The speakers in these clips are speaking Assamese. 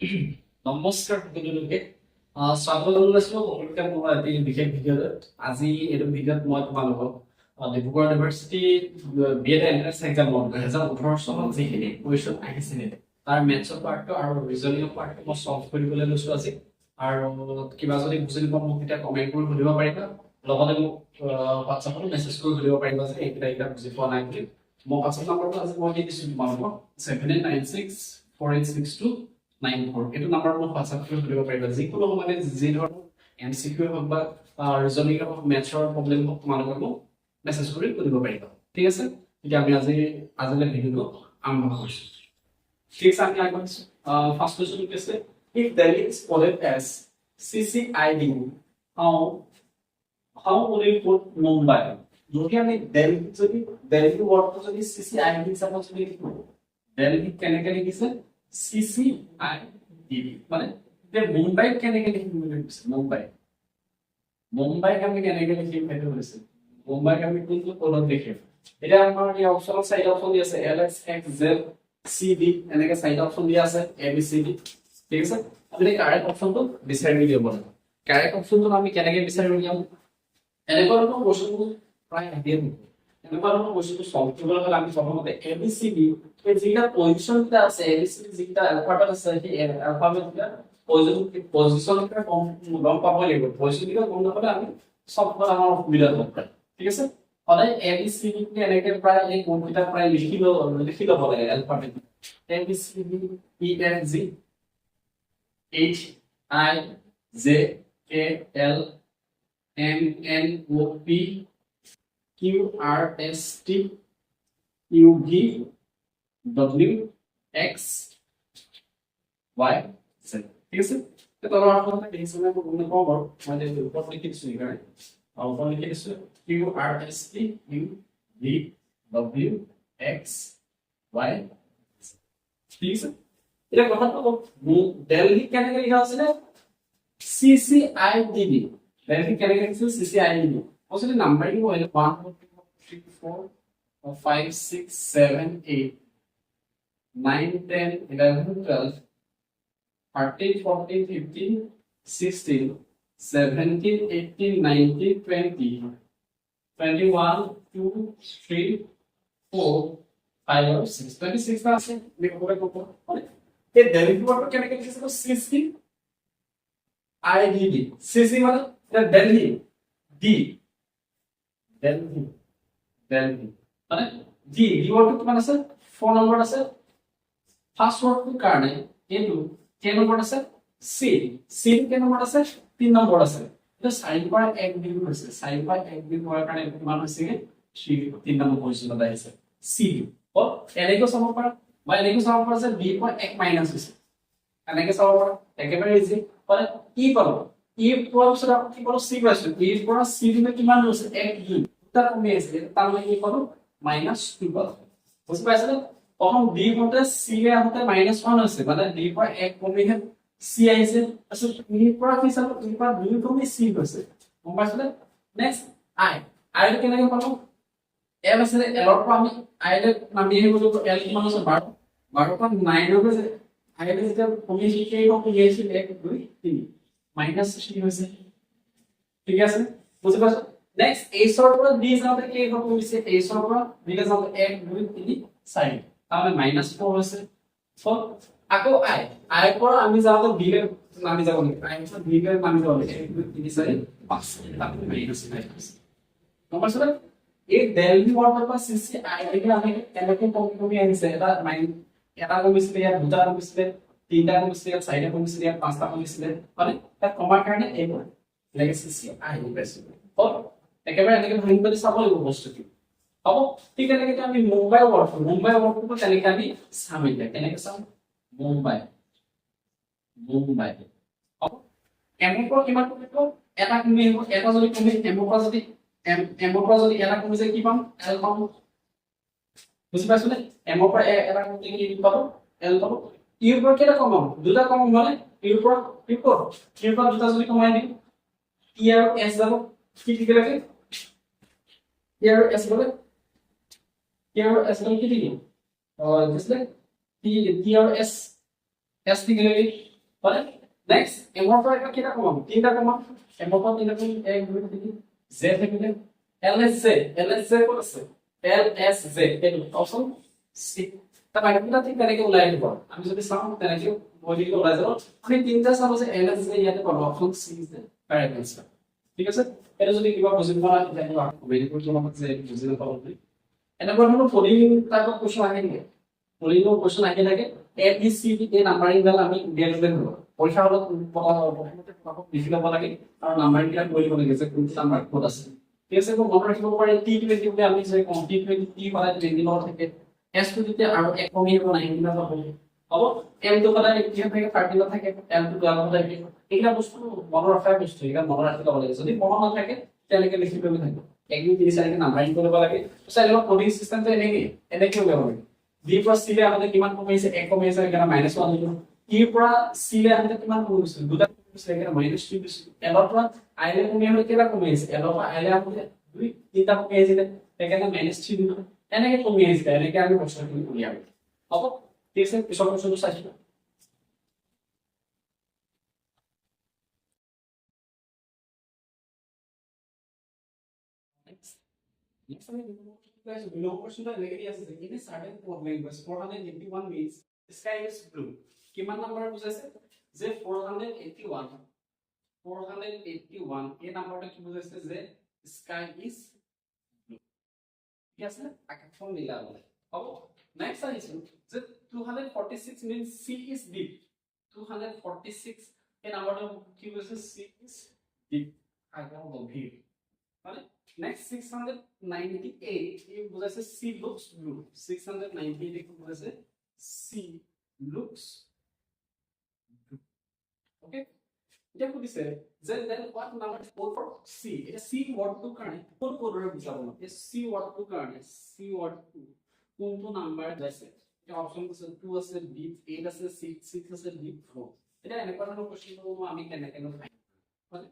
নমস্কাৰ সকলোকে স্বাগতম জনাইছো সকলোকে মোৰ এটি বিশেষ ভিডিঅ'ত আজি এইটো ভিডিঅ'ত মই তোমালোকক ডিব্ৰুগড় ইউনিভাৰ্চিটি বিএড এন্ট্ৰেন্স এক্সামৰ 2018 চনত যিখিনি কুৱেশ্যন আহিছিলে তাৰ মেথছৰ পাৰ্টটো আৰু ৰিজনিঙৰ পাৰ্টটো মই সলভ কৰিবলৈ লৈছো আজি আৰু কিবা যদি বুজি নোপোৱা মোক এতিয়া কমেন্ট কৰি সুধিব পাৰিবা লগতে মোক হোৱাটছএপত মেছেজ কৰি সুধিব পাৰিবা যে এইকেইটা বুজি পোৱা নাই বুলি মই হোৱাটছএপ নম্বৰটো আজি মই দি দিছো তোমালোকক 7896486294 এইটো নম্বৰ মোক হোৱাটছএপ কৰি সুধিব পাৰিবা যিকোনো মানে যি ধৰণৰ এমচিকিউ হওক বা ৰিজনিং হওক মেথছৰ প্ৰব্লেম হওক তোমালোকে মোক মেছেজ কৰি সুধিব পাৰিবা ঠিক আছে এতিয়া আমি আজিলে ভিডিঅ'টো আৰম্ভ কৰিছো ঠিক আছে আমি আগবাঢ়িছো ফাৰ্ষ্ট কোৱেশ্চন কি আছে if Delhi is called as CCID how will you put Mumbai যদি আমি দিল্লী ওয়ার্ডটো যদি CCID হিচাপে যদি লিখো দিল্লী কেনেকৈ লিখিছে CCID মানে যে মুম্বাই কেনেকৈ লিখিম বুলি কৈছে মুম্বাই আমি কেনেকৈ লিখিম সেইটো হৈছে মুম্বাই আমি কোনটো কোডত লিখিম এটা আমাৰ এই অপচনৰ চাৰিটা অপচন দি আছে LX XZ CD এনেকৈ চাৰিটা অপচন দিয়া আছে ABCD ঠিক আছে আপুনি কাৰেক্ট অপচনটো বিচাৰি উলিয়াব লাগে কাৰেক্ট অপচনটো আমি কেনেকৈ বিচাৰি উলিয়াম এনেকুৱা ধৰণৰ কোৱেশ্চনবোৰ প্ৰায় আহিয়ে থাকে এনেকুৱা ধৰণৰ কোৱেশ্চনটো সলভ কৰিবলৈ হ'লে আমি প্ৰথমতে ABCD এই যিটা পজিশন কিটা আছে ABCD যিটা এলফাবেট আছে সেই এলফাবেট কিটা পজিশন কিটা গম পাব লাগিব পজিশন কিটা গম নাপালে আমি সব আমাৰ অসুবিধা হ'ব ঠিক আছে সদায় ABCD কে এনেকৈ প্ৰায় এই কোনটা প্ৰায় লিখি ল'ব লাগে alphabet ABCD EFG HIJKL MNOP QRST UV WX Y Z ঠিক আছে তো তলৰ আখৰতে দেখিছেনে মই গম নাপাওঁ বাৰু মই যে ওপৰত লিখি দিছো সেইকাৰণে আৰু ওপৰত লিখি দিছো QRST UV WX Y ঠিক আছে এটা কথাটো দিল্লী কেনেকৈ লিখা আছিলে CCID দিল্লী কেনেকৈ লিখিছিল CCID also the numbering was 1 2 3 4 5 6 7 8 9 10 11 12 13 14 15 16 17 18 19 20 21 2 3 4 5 or 6 26 का আছে দেখো এই দিল্লী ওয়ার্ড কেনেকৈ লিখিছিল CCID CC মানে দিল্লী D Delhi মানে D ওয়ার্ডটো কিমান আছে 4 নম্বৰ আছে ফাৰ্স্ট ওয়াৰ্ডটো কাৰণে এইটো কে নম্বৰ আছে C কে নম্বৰ আছে 3 নম্বৰ আছে এটা 4 পৰা 1 বিন্দু হৈছে 4 পৰা 1 বিন্দু হোৱাৰ কাৰণে কিমান হৈছে 3 নম্বৰ পজিশনত আহিছে C ও এনেকৈ চাব পাৰা বা এনেকৈ চাব পাৰা যে B পৰা 1 মাইনাস হৈছে এনেকৈ চাব পাৰা একেবাৰে ইজি মানে কি পালো E পোৱাৰ পিছত আপুনি কি পালো C পাইছো E পৰা C দিলে কিমান হৈছে 1 2 তাৰ কমি আছে তাৰ মানে কি পালো -2 পালো বুজি পাইছানে প্ৰথম D হতে C এ হতে -1 হৈছে মানে D পৰা 1 কমিহে C আহিছে তাৰপিছত E পৰা কি চালো E পৰা 2 কমি C হৈছে গম পাইছানে নেক্সট I কেনেকৈ পালো L আছে L ৰ পৰা আমি I লে নামি আহিব লাগিব L কিমান আছে 12 12 পৰা 9 হৈছে I লে যেতিয়া কমি কি কমি গৈছে 1 2 3 -3 হৈছে ঠিক আছে বুজি পাইছো নেক্সট a সৰ পৰা d যাওঁতে কি হ'ব হৈছে a সৰ পৰা b লে যাওঁতে 1 2 3 4 তাৰমানে -4 হৈছে সো আকৌ I পৰা আমি যাওঁতে b লে নামি যাব লাগিব I পৰা b লে নামি যাব লাগিব 1 2 3 4 5 তাৰমানে -9 হৈছে গম পাইছো এই দিল্লী ওয়াৰ্ডৰ পৰা CCID কে আমি কেনেকৈ কমি আহিছে এটা কমিছিলে ইয়াত দুটা কমিছিলে তিনটা কমিছিলে ইয়াত চাৰিটা কমিছিলে ইয়াত পাঁচটা কমিছিলে মানে তাত কমাৰ কাৰণে এইবোৰ লাগে CCID পাইছো একেবাৰে এনেকৈ ভাঙি পাতি চাব লাগিব বস্তুটো হ'ব ঠিক এনেকৈ আমি মুম্বাই ওয়ার্ডটো তেনেকৈ আমি চাম এতিয়া কেনেকৈ চাম মুম্বাই হ'ব এমৰ কিমান কমিব এটা কমি আহিব এটা যদি কমি এমৰ পৰা যদি এটা কমি যায় কি পাম L পাম বুজি পাইছনে এমৰ পৰা এটা কমি কি পাব L পাব ইউৰ পৰা কেটা কমাম দুটা কমাম মানে ইউৰ পৰা দুটা যদি কমাই দিম টি আৰু এস যাব কি লাগে টি আৰু এস বলে টি আৰু এস কি দিম দিছিলে টি আৰু এস এস কি লাগে মানে নেক্সট এমৰ পৰা এটা কেইটা কমাম তিনটা কমাম এমৰ পৰা তিনটা কমাম 1 2 3 জে থাকিলে LSJ ক'ত আছে LSJ এইটো অপচন সি তা বাকিটা ঠিক তেনেকে ওলাই আহিব আমি যদি চাওঁ তেনেকে বডিটো ওলাই যাব আমি তিনটা চাম যে LSJ ইয়াতে পাবো option C is the correct answer ঠিক আছে এটা যদি কিবা বুজি পোৱা নাই তেতিয়া কমেন্ট কৰি জনাব যে বুজি নাপালো বুলি এনেকুৱা ধৰণৰ পলিং টাইপৰ কোৱেশ্চন আহে নেকি পলিংৰ কোৱেশ্চন আহি থাকে এ বি সি ডি এই নাম্বাৰিং ডাল আমি উলিয়াই ল'লে হ'ব পৰীক্ষা হলত প্ৰথমতে লিখি ল'ব লাগে আৰু নাম্বাৰিং বিলাক কৰি ল'ব লাগে যে কোনটো নাম্বাৰ ক'ত আছে ঠিক আছে মনত ৰাখিব পাৰে T20 বুলি আমি যে কম T20 টি সদায় 20 লগত থাকে S টো যেতিয়া আৰু এক কমি আহিব 19 টা হ'ব হ'ব M টো সদায় 18 থাকে 13 টা থাকে L টো 12 থাকে এইটা বস্তু মনত ৰখাৰ বস্তু এটা মনত ৰাখিব লাগে যদি মনত নাথাকে তেনেকে লিখি ল'ব থাকে একদিন 30 তাৰিখে নাম্বাৰিং কৰিব লাগে চাইলেও কোডিং সিস্টেমটো এনেকে উলিয়াব লাগে B পৰা C লে আমাদেৰ কিমান কমিছে 1 কমিছে এখানে -1 দিলো E পৰা C লে আমাদেৰ কিমান কমিছে দুটা কমিছে এখানে -2 দিছো L পৰা I লে কমিয়া হলে কেলা কমিছে L পৰা I লে আমাদের দুই তিনটা কমিছে এখানে -3 দিলো এনেকে কমিছে এনেকে আমি প্রশ্নটো উলিয়াব হ'ব ঠিক আছে পিছৰ প্ৰশ্নটো চাইছো Next time, guys, below question to negative is in a certain language 481 means sky is blue. Kiman number বুঝাইছে যে 481 এই নাম্বারটা কি বুঝাইছে যে sky is blue. ঠিক আছে আকাশখন নীলা বলে হ'ব নেক্সট আহিছে যে 246 means sea is deep 246 এই নাম্বারটা কি বুঝাইছে sea is deep আকাশ গভীর মানে next 698 এই বুঝাইছে C looks blue 698 কি বুঝাইছে C looks blue ওকে এটা বুঝিছে যে then what number is for C এটা C word to কারণে কোন কোডরে বুঝাবো না এই C word to কারণে C word to কোনটো নাম্বার যাইছে এটা অপশন আছে 2 আছে deep 8 আছে 6 আছে deep 4 এটা এনেকুৱা ধৰণৰ কোশ্চেন আমি কেনেকৈ পাই মানে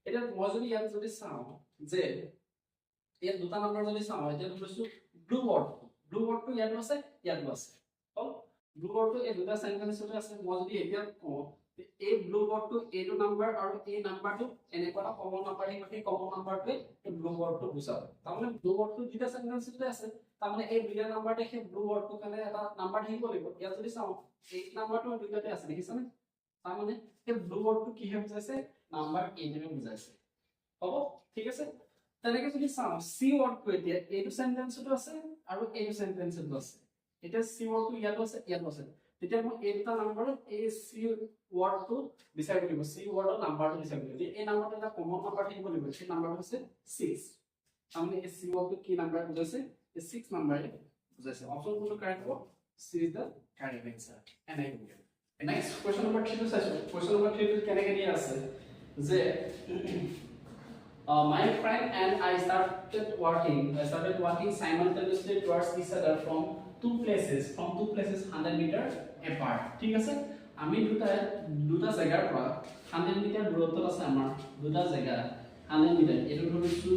এটা মই যদি ইয়াত যদি চাওঁ যে এই দুটা নাম্বার যদি চাওঁ এতিয়া ধৰিছো ব্লু বৰ্ড টো ইয়াত আছে হল ব্লু বৰ্ড টো এই দুটা সেন্টেন্সতে আছে মই যদি এতিয়া কওঁ এই ব্লু বৰ্ড টো এইটো নাম্বাৰ আৰু এই নাম্বাৰটো এনেকুৱা এটা কমন নাম্বাৰ এই কমন নাম্বাৰটোৱে এই ব্লু বৰ্ড টো বুজায় তাৰমানে ব্লু বৰ্ড টো দুটা সেন্টেন্সতে আছে তাৰমানে এই দুটা নাম্বাৰতে সেই ব্লু বৰ্ড টো কাৰণে এটা নাম্বাৰ থাকিব লাগিব ইয়াত যদি চাওঁ এই নাম্বাৰটো দুটাতে আছে দেখিছানে তাৰমানে এই ব্লু বৰ্ড টো কি বুজাইছে নাম্বাৰ 8 বুজাইছে হ'ব ঠিক আছে তেনেকে যদি চাওঁ সি ওয়ার্ডটো এতিয়া এইটো সেন্টেন্সটো আছে আৰু এইটো সেন্টেন্সটো আছে এতিয়া সি ওয়াৰ্ডটো ইয়াত আছে তেতিয়া মই এই দুটা নাম্বাৰত এই সি ওয়াৰ্ডটো বিচাৰিব লাগিব সি ওয়াৰ্ডৰ নাম্বাৰটো বিচাৰিব লাগিব এই নাম্বাৰটো এটা কমন নাম্বাৰ থাকিব লাগিব সেই নাম্বাৰটো হৈছে 6 আমি এই সি ওয়াৰ্ডটো কি নাম্বাৰ বুজাইছে এই 6 নাম্বাৰে বুজাইছে অপচন কোনটো কাৰেক্ট হ'ব সি ইজ দ্য কাৰেক্ট আনসাৰ এনেকে নেক্সট কোৱেশ্চন নম্বৰ 3 টো চাইছো কোৱেশ্চন নম্বৰ 3 টো কেনেকে দিয়া আছে যে my friend and I started walking simultaneously towards each other from two places 100 meters apart ঠিক আছে আমি দুটা জায়গাৰ পৰা 100 মিটাৰ দূৰত্বত আছে আমাৰ দুটা জায়গা 100 মিটাৰ এটো ধৰিছো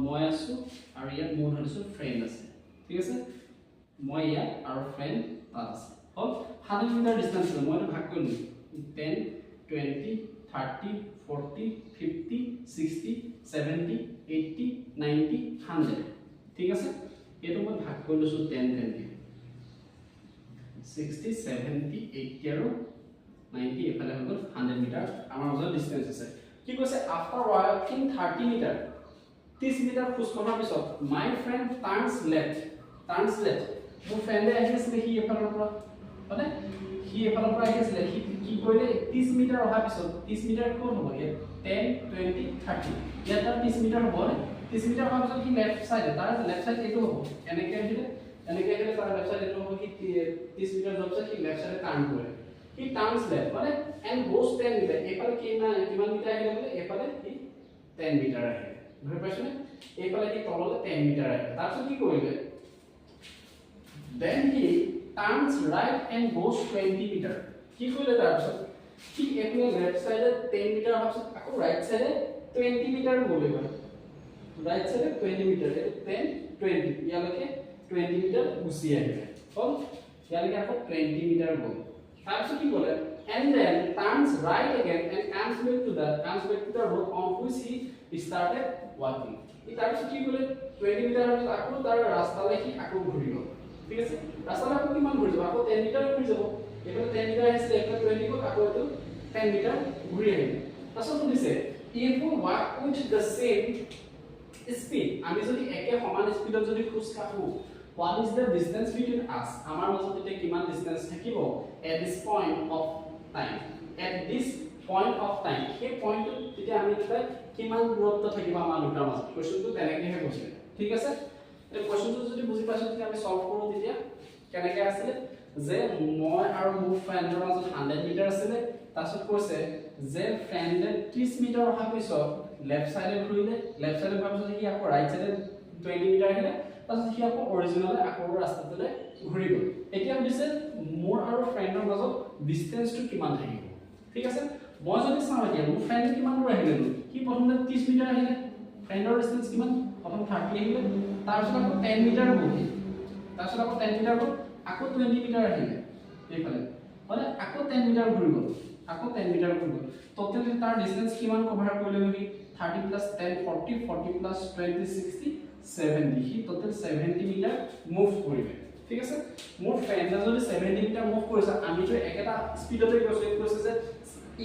মই আছো আৰু ইয়াত মোৰ ধৰিছো ফ্ৰেন্ড আছে ঠিক আছে মই ইয়াত আৰু ফ্ৰেন্ড তাত আছে হল 100 মিটাৰ ডিসটেন্স মই ভাগ কৰিলো 10 20 30 40 50 60 70 80 90 100 ঠিক আছে এটো মই ভাগ কৰি লৈছো 10 10 60 70 80 আৰু 90 এফালে হৈ গ'ল 100 মিটাৰ আমাৰ মাজত ডিসটেন্স আছে কি কৈছে আফটাৰ ওয়াকিং 30 মিটাৰ 30 মিটাৰ খোজ কঢ়াৰ পিছত মাই ফ্ৰেন্ড টাৰ্নছ লেফট মোৰ ফ্ৰেন্ডে আহি আছে সি এফালৰ পৰা মানে সি এফালৰ পৰা আহি আছে সি কি কৰিলে 30 মিটাৰ অহাৰ পিছত 30 মিটাৰ কোন হ'ব ইয়াত 10 20 30 ইয়াত 30 মিটাৰ হ'ব 30 মিটাৰ অহাৰ পিছত সি লেফট সাইড তাৰ লেফট সাইড এইটো হ'ব এনেকে আহিলে তাৰ লেফট সাইড এইটো হ'ব কি 30 মিটাৰ যোৱাৰ পিছত সি লেফট সাইডে টাৰ্ন কৰে সি টাৰ্নছ লেফট মানে এন্ড গোস 10 মিটাৰ এফালে কিমান মিটাৰ আহিলে বোলে এফালে সি 10 মিটাৰ আহিলে বুজি পাইছনে এফালে সি তললে 10 মিটাৰ আহিলে তাৰপিছত কি কৰিলে then he turns right and goes 20 meter কি কৰিলে তাৰপিছত কি এফালে লেফট সাইডে 10 মিটাৰ অহাৰ পিছত আকৌ ৰাইট সাইডে 20 মিটাৰ গ'লে ৰাইট সাইডে 20 মিটাৰ 10 20 ইয়ালৈকে 20 মিটাৰ গুচি আহিলে হল ইয়ালৈকে আকৌ 20 মিটাৰ গ'ল তাৰপিছত কি ক'লে and then turns right again and comes back to the road on which he started walking ই তাৰপিছত কি ক'লে 20 মিটাৰ আকৌ তাৰ ৰাস্তালৈ সি আকৌ ঘূৰিব ঠিক আছে ৰাস্তালৈ আকৌ কিমান ঘূৰিব আকৌ 10 মিটাৰ ঘূৰি যাব এইফালে 10 মিটাৰ আহিছে এইফালে 20 গ'ল আকৌ এইটো 10 মিটাৰ ঘূৰি আহিব তাৰপিছত সুধিছে if we walk with the same speed আমি যদি একে সমান স্পিডত যদি খোজ কাঢ়ো what is the distance between us আমাৰ মাজত এতিয়া কিমান ডিসটেন্স থাকিব at this point of time সেই পইণ্টটো তেতিয়া আমি এটা কিমান দূৰত্ব থাকিব আমাৰ দুটাৰ মাজত কোৱেশ্চনটো তেনেকৈহে কৈছে ঠিক আছে এই কোৱেশ্চনটো যদি বুজি পাইছো তেতিয়া আমি সলভ কৰো তেতিয়া কেনেকৈ আছিল যে মই আৰু মোৰ ফ্ৰেণ্ডৰ মাজত 100 মিটাৰ আছিল তাৰপিছত কৈছে যে ফ্ৰেণ্ডে 30 মিটাৰ অহাৰ পিছত লেফট সাইডে ঘূৰিলে লেফট সাইডে ঘূৰাৰ পিছত সি আকৌ ৰাইট সাইডে 20 মিটাৰ আহিলে তাৰপিছত সি আকৌ অৰিজিনেল আকৌ ৰাস্তাটোলৈ ঘূৰি গ'ল এতিয়া সুধিছে মোৰ আৰু ফ্ৰেণ্ডৰ মাজত ডিসটেন্সটো কিমান থাকিব ঠিক আছে মই যদি চাওঁ এতিয়া মোৰ ফ্ৰেণ্ড কিমান দূৰ আহিলে কি প্ৰথমতে 30 মিটাৰ আহিলে ফ্ৰেণ্ডৰ ডিসটেন্স কিমান প্ৰথম 30 আহিলে তাৰপিছত আকৌ 10 মিটাৰ গ'ল তাৰপিছত আকৌ 10 মিটাৰ গ'ল আকৌ 20 মিটাৰ আহিলে এইফালে মানে আকৌ 10 মিটাৰ ঘূৰি গ'ল আকৌ 10 মিটাৰ ঘূৰি গ'ল টোটালি তাৰ ডিসটেন্স কিমান কভাৰ কৰিলে নেকি 30 প্লাস 10 40 40 প্লাস 20 60 70 হি টোটাল 70 মিটাৰ মুভ কৰিলে ঠিক আছে মোৰ ফ্ৰেণ্ডে যদি 70 মিটাৰ মুভ কৰিছে আমিটো একেটা স্পিডতে কৈছে যে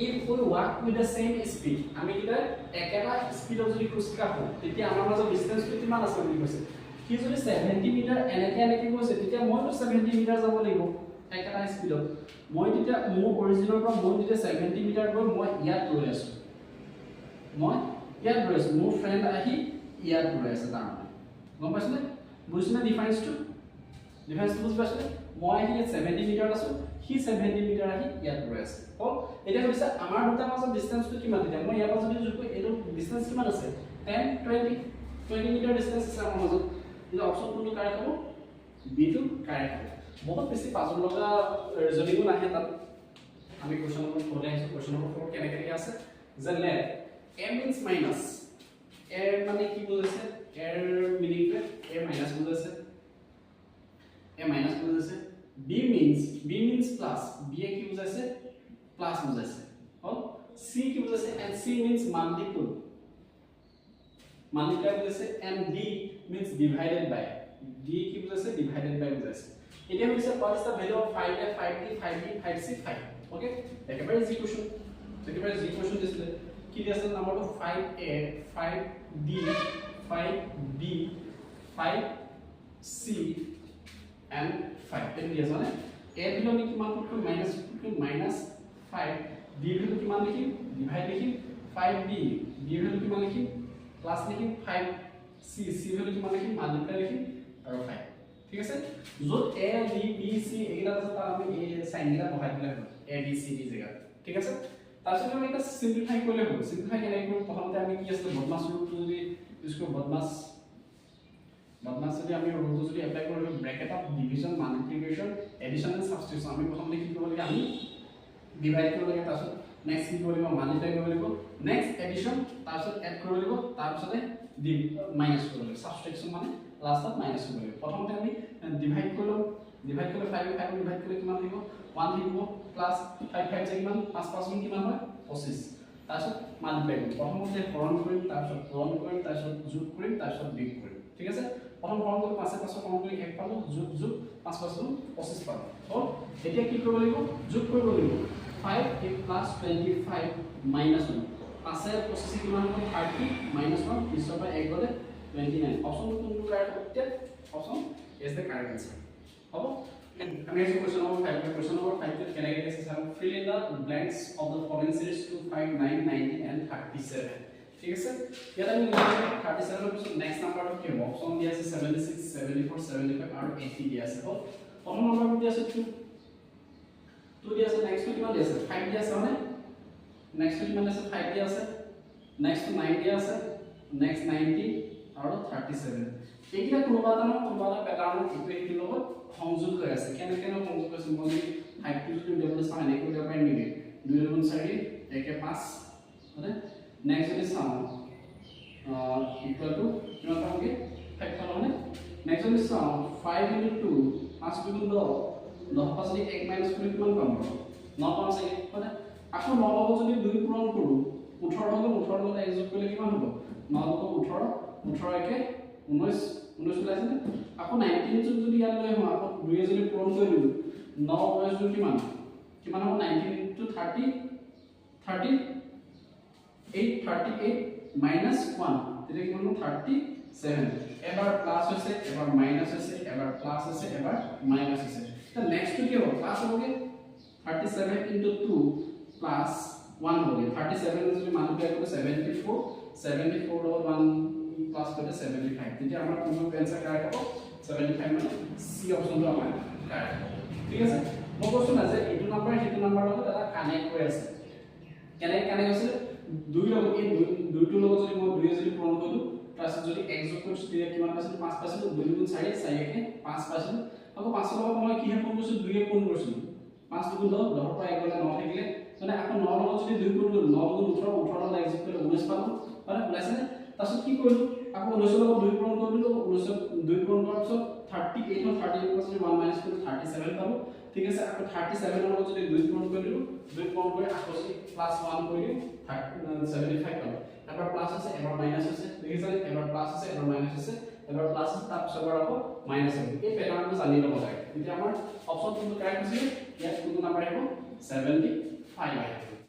if we walk with the same speed আমি কিটা একেটা স্পিডত যদি খোজ কাঢ়ো তেতিয়া আমাৰ মাজত ডিসটেন্সটো কিমান আছে বুলি কৈছে কি যদি 70 মিটাৰ এনেকে কৈছে তেতিয়া মইতো 70 মিটাৰ যাব লাগিব একেটা স্পিডত মই তেতিয়া মোৰ অৰিজিনৰ পৰা মই যেতিয়া 70 মিটাৰ গৈ মই ইয়াত ৰৈ আছো মোৰ ফ্ৰেণ্ড আহি ইয়াত ৰৈ আছে তাৰ মানে গম পাইছনে বুজিছনে ডিফাৰেন্সটো বুজি পাইছনে মই আহি 70 মিটাৰ আছো হি 70 মিটাৰ আহি ইয়াত ৰৈ আছে হ'ল এতিয়া কৈছে আমাৰ দুটা মাজত ডিসটেন্সটো কিমান তেতিয়া মই ইয়াৰ পৰা যদি যোগ কৰো এটো ডিসটেন্স কিমান আছে 10 20 মিটাৰ ডিসটেন্স আছে আমাৰ মাজত এটা অপচন কোনটো কাৰেক্ট হ'ব বি টো কাৰেক্ট হ'ব বহুত বেছি পাজল লগা ৰিজনিং নাহে তাত আমি কোৱেশ্চন নম্বৰ 4 আহিছো কোৱেশ্চন নম্বৰ 4 কেনেকৈ কি আছে যে let a means minus a মানে কি বুজাইছে a মিনিং টো a মাইনাস বুজাইছে a minus বুজাইছে b means plus b কি বুজাইছে প্লাস বুজাইছে হল c কি বুজাইছে and c means multiple বুজাইছে and d means divided by d কি বুজাইছে divided by বুজাইছে এতিয়া বুজাইছে what is the value of 5a 5b 5b 5c 5 okay একেবাৰে ইজি কোৱেশ্চন দিছিলে কি দিছে নম্বৰটো 5a 5d 5b 5c and 5 তে দিয়া জানে a দিলো নি কিমান করতে -5 b দিলো কিমান লিখি ডিভাইড লিখি 5b b দিলো কিমান লিখি প্লাস লিখি 5c c দিলো কিমান লিখি মাল্টিপ্লাই লিখি আৰু 5 ঠিক আছে যত a b b c এগুলা আছে তার আমি এই সাইন গিলা বহাই দিলে হল a b c d জায়গা ঠিক আছে তাৰপিছত আমি এটা সিম্পলিফাই কৰিলে হ'ব সিম্পলিফাই কেনে কৰিব প্ৰথমতে আমি কি আছে বদমাছ ৰুলটো যদি ইউজ কৰো বদমাছ যদি আমি ৰুলটো যদি এপ্লাই কৰো bracket of division multiplication addition and substitution আমি প্ৰথমতে কি কৰিব লাগে আমি ডিভাইড কৰিব লাগে তাৰপিছত নেক্সট কি কৰিব লাগিব মাল্টিপ্লাই কৰিব লাগিব নেক্সট এডিশন তাৰপিছত এড কৰিব লাগিব তাৰপিছত মাইনাস কৰিব লাগিব সাবস্টিটিউশন মানে লাষ্টত মাইনাস কৰিব লাগিব প্ৰথমতে আমি ডিভাইড কৰিলো 5 5 ডিভাইড কৰিলে কিমান আহিব 1 থাকিব প্লাস 5 5 যে কিমান 5 5 কিমান হয় 25 তাৰপিছত মাল্টিপ্লাই কৰিম প্ৰথমতে হৰণ কৰিম তাৰপিছত হৰণ কৰিম তাৰপিছত যোগ কৰিম তাৰপিছত বিয়োগ কৰিম ঠিক আছে প্ৰথম হৰণ কৰি 5 5 হৰণ কৰি 1 পালো যোগ 5 5 25 পালো হ'ল এতিয়া কি কৰিব লাগিব যোগ কৰিব লাগিব 5 8 plus 25 minus 1 5 25 কিমান হ'ব 30 minus 1 20 পৰা 1 গলে 29 অপচন কোনটো কাৰেক্ট হ'ব option is the correct answer হ'ব আমি আজি কোৱেশ্চন নম্বৰ 5 তে কেনেকৈ আছে চাম fill in the blanks of the following series 2 5 9 19 and 37 ঠিক আছে ইয়াত আমি 37 এর পিছত নেক্সট নাম্বাৰটো কি হ'ব অপচন দিয়া আছে 76 74 75 আৰু 80 দিয়া আছে হ'ল প্ৰথম নম্বৰটো দিয়া আছে 2 দিয়া আছে নেক্সট কিমান দিয়া আছে 5 দিয়া আছে মানে নেক্সট কিমান আছে 5 দিয়া আছে নেক্সট 9 দিয়া আছে নেক্সট 90 আৰু 37 এইটা কোনোবা এটা প্যাটাৰ্ণৰ ইকুৱেলিটিৰ লগত সংযোগ হৈ আছে কেনেকৈ সংযোগ আছে মই 5 টো যদি ডবল চাম এনেকৈ কৰিব পাৰিম নেকি 2 গুণ 4 1 5 মানে নেক্সট যদি চাম ইকুৱেল টু কিমান পামগে 5 পাম মানে নেক্সট যদি চাম 5 * 2 5 * 2 10 10 পাছ যদি 1 - কৰি কিমান পাম 9 পাম চাগে মানে আকৌ 9 লগত যদি 2 পূৰণ কৰো 18 হলো 18 লগত এক যোগ কৰিলে কিমান হ'ব 9 লগত 18 18 একে 19 19 ওলাইছে নে আকৌ 19 যোগ যদি ইয়াত লৈ আহো আকৌ 2 যদি পূৰণ কৰি দিও 9 19 যোগ কিমান কিমান হ'ব 19 into 30 38 minus 1 তেতিয়া কিমান হ'ব 37 এবাৰ প্লাস হৈছে এবাৰ মাইনাস হৈছে এবাৰ প্লাস হৈছে এবাৰ মাইনাস হৈছে তা নেক্সট টু কি হ'ব প্লাস হ'বগে 37 into 2 plus 1 हो गया 37 যদি মাল্টিপ্লাই করে 74 74 লগত 1 প্লাস করে 75 তেতিয়া আমাৰ কোনটো आंसर কাৰেক্ট হ'ব 75 মানে সি অপশনটো আমাৰ কাৰেক্ট হ'ব ঠিক আছে মই কৈছো না যে এইটো নাম্বাৰ হেতু নাম্বাৰ লগত এটা কানেক্ট হৈ আছে কেনে কানেক্ট হৈছে দুই লগত এই দুইটো লগত যদি মই দুই যদি পূৰণ কৰো তাৰপিছত যদি এক যোগ কৰিছো তেতিয়া কিমান পাইছিলো 5 পাইছিলো 2 গুণ 4 4 একে 5 পাইছিলো আকৌ 5 লগত মই কি পূৰণ কৰিছো 2 এ পূৰণ কৰিছো 5 দুগুণ 10 10 পৰা 1 গলে 9 থাকিলে মানে আকৌ 9 লগত যদি 2 পূৰণ কৰো 9 গুণ 18 18 লগত এক যোগ কৰিলে 19 পালো মানে ওলাইছে নে তাৰপিছত কি কৰিলো আকৌ 19 লগত 2 পূৰণ কৰিলো 19 2 পূৰণ কৰাৰ পিছত 38 ৰ 38 পাছত 1 মাইনাস কৰি 37 পালো ঠিক আছে আকৌ 37 ৰ লগত যদি 2 পূৰণ কৰিলো 2 পূৰণ কৰি আকৌ প্লাস 1 কৰি 75 পালো এবাৰ প্লাস আছে এবাৰ মাইনাস আছে দেখিছে এবাৰ প্লাস আছে এবাৰ মাইনাস আছে এবাৰ প্লাস আছে তাৰ পিছত আকৌ মাইনাস আছে এই প্যাটাৰ্নটো জানি লব লাগে তেতিয়া আমাৰ অপচন কোনটো কাৰেক্ট হৈছে ইয়াত কোনটো নাম্বাৰ আহিব 75 আহিব